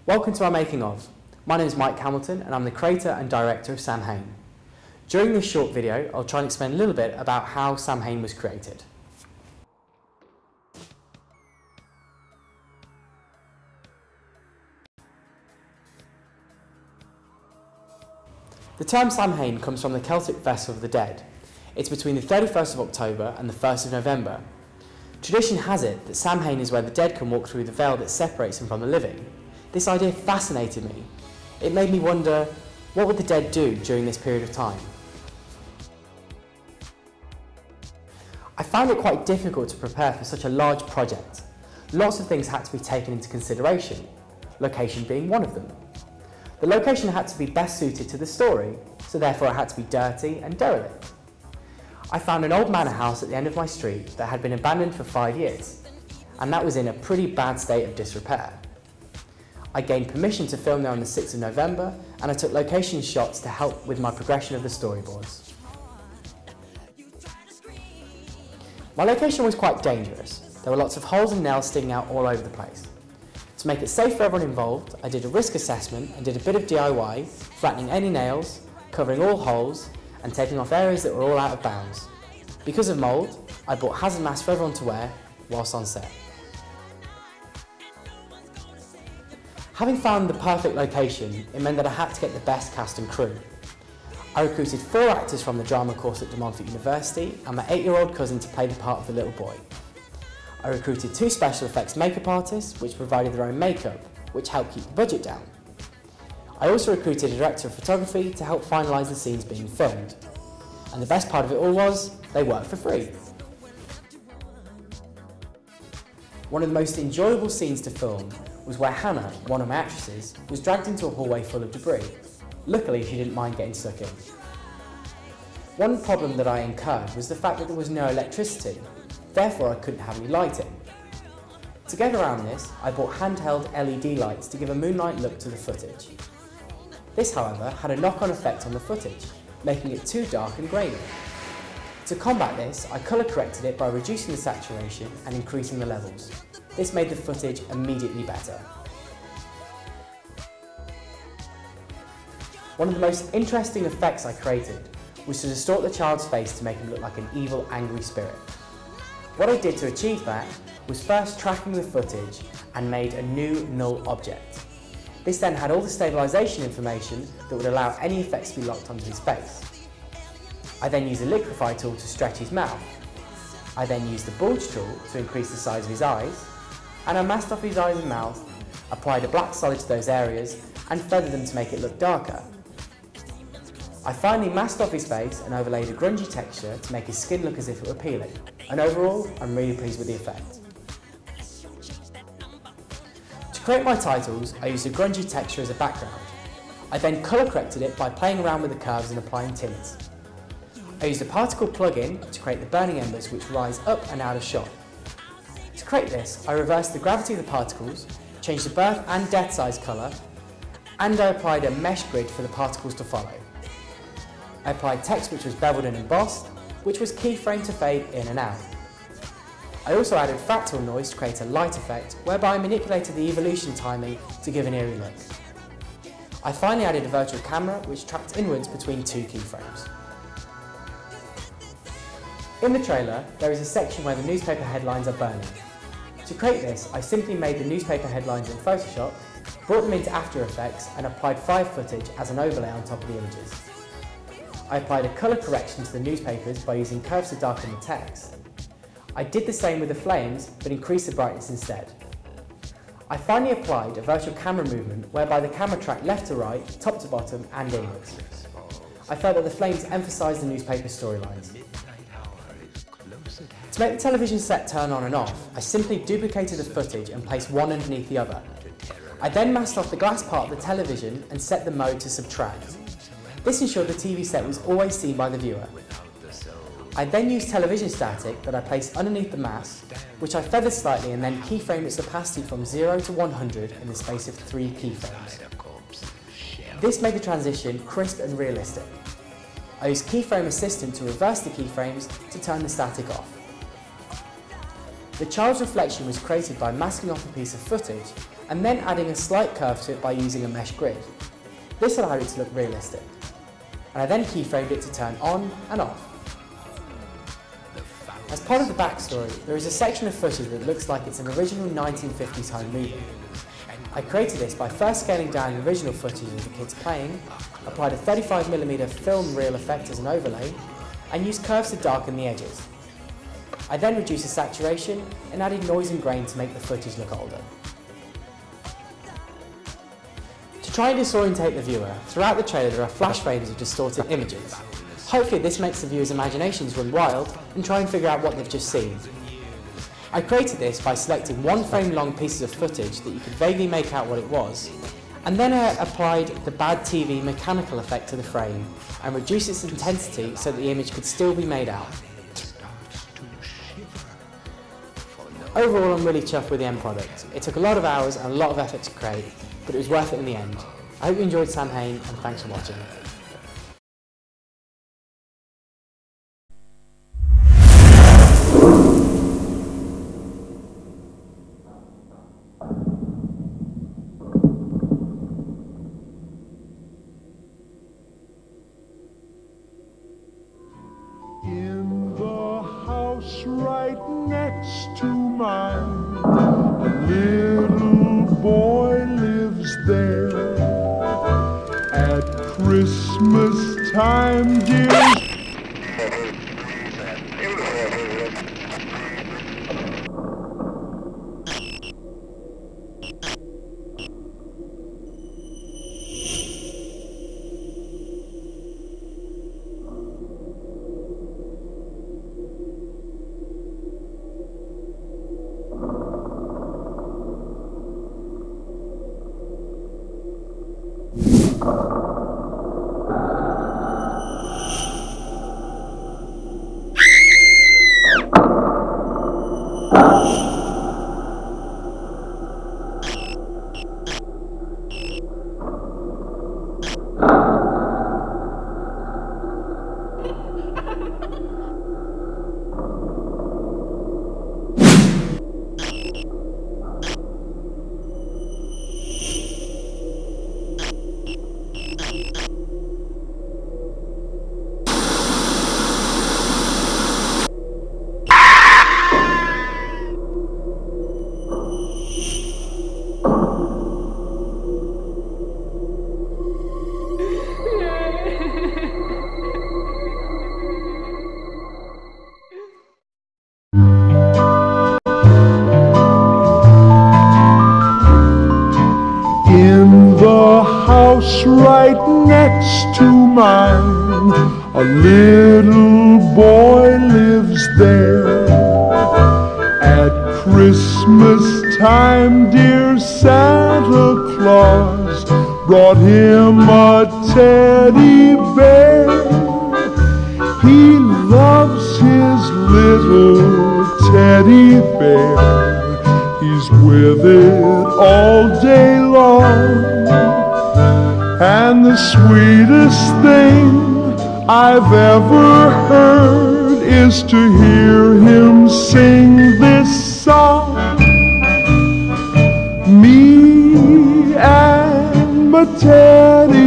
Welcome to our making of. My name is Myke Hamilton and I'm the creator and director of Samhain. During this short video, I'll try and explain a little bit about how Samhain was created. The term Samhain comes from the Celtic Festival of the Dead. It's between the 31st of October and the 1st of November. Tradition has it that Samhain is where the dead can walk through the veil that separates them from the living. This idea fascinated me. It made me wonder, what would the dead do during this period of time? I found it quite difficult to prepare for such a large project. Lots of things had to be taken into consideration, location being one of them. The location had to be best suited to the story, so therefore it had to be dirty and derelict. I found an old manor house at the end of my street that had been abandoned for 5 years, and that was in a pretty bad state of disrepair. I gained permission to film there on the 6th of November, and I took location shots to help with my progression of the storyboards. My location was quite dangerous. There were lots of holes and nails sticking out all over the place. To make it safe for everyone involved, I did a risk assessment and did a bit of DIY, flattening any nails, covering all holes, and taking off areas that were all out of bounds. Because of mould, I bought hazard masks for everyone to wear whilst on set. Having found the perfect location, it meant that I had to get the best cast and crew. I recruited 4 actors from the drama course at De Montfort University and my 8-year-old cousin to play the part of the little boy. I recruited 2 special effects makeup artists, which provided their own makeup, which helped keep the budget down. I also recruited a director of photography to help finalise the scenes being filmed. And the best part of it all was, they worked for free. One of the most enjoyable scenes to film was where Hannah, one of my actresses, was dragged into a hallway full of debris. Luckily, she didn't mind getting stuck in. One problem that I incurred was the fact that there was no electricity, therefore I couldn't have any lighting. To get around this, I bought handheld LED lights to give a moonlight look to the footage. This, however, had a knock-on effect on the footage, making it too dark and grainy. To combat this, I colour corrected it by reducing the saturation and increasing the levels. This made the footage immediately better. One of the most interesting effects I created was to distort the child's face to make him look like an evil, angry spirit. What I did to achieve that was first tracking the footage and made a new null object. This then had all the stabilisation information that would allow any effects to be locked onto his face. I then used a liquefy tool to stretch his mouth. I then used the bulge tool to increase the size of his eyes, and I masked off his eyes and mouth, applied a black solid to those areas, and feathered them to make it look darker. I finally masked off his face and overlaid a grungy texture to make his skin look as if it were peeling, and overall, I'm really pleased with the effect. To create my titles, I used a grungy texture as a background. I then colour corrected it by playing around with the curves and applying tints. I used a particle plugin to create the burning embers which rise up and out of shot. To create this, I reversed the gravity of the particles, changed the birth and death size colour, and I applied a mesh grid for the particles to follow. I applied text which was beveled and embossed, which was keyframe to fade in and out. I also added fractal noise to create a light effect, whereby I manipulated the evolution timing to give an eerie look. I finally added a virtual camera which tracked inwards between 2 keyframes. In the trailer, there is a section where the newspaper headlines are burning. To create this, I simply made the newspaper headlines in Photoshop, brought them into After Effects and applied 5 footage as an overlay on top of the images. I applied a colour correction to the newspapers by using curves to darken the text. I did the same with the flames, but increased the brightness instead. I finally applied a virtual camera movement whereby the camera tracked left to right, top to bottom and inwards. I felt that the flames emphasised the newspaper storylines. To make the television set turn on and off, I simply duplicated the footage and placed one underneath the other. I then masked off the glass part of the television and set the mode to subtract. This ensured the TV set was always seen by the viewer. I then used television static that I placed underneath the mask, which I feathered slightly and then keyframed its opacity from 0 to 100 in the space of 3 keyframes. This made the transition crisp and realistic. I used Keyframe Assistant to reverse the keyframes to turn the static off. The child's reflection was created by masking off a piece of footage and then adding a slight curve to it by using a mesh grid. This allowed it to look realistic. And I then keyframed it to turn on and off. As part of the backstory, there is a section of footage that looks like it's an original 1950s home movie. I created this by first scaling down the original footage of the kids playing, applied a 35mm film reel effect as an overlay, and used curves to darken the edges. I then reduced the saturation and added noise and grain to make the footage look older. To try and disorientate the viewer, throughout the trailer there are flash frames of distorted images. Hopefully this makes the viewer's imaginations run wild and try and figure out what they've just seen. I created this by selecting 1 frame long pieces of footage that you could vaguely make out what it was, and then I applied the bad TV mechanical effect to the frame and reduced its intensity so that the image could still be made out. Overall, I'm really chuffed with the end product. It took a lot of hours and a lot of effort to create, but it was worth it in the end. I hope you enjoyed Samhain, and thanks for watching. In the house right next to mine, a little boy lives there. At Christmas time, dear. Right next to mine, a little boy lives there. At Christmas time, dear Santa Claus brought him a teddy bear. He loves his little teddy bear. He's with it all day long. And the sweetest thing I've ever heard is to hear him sing this song. Me and my teddy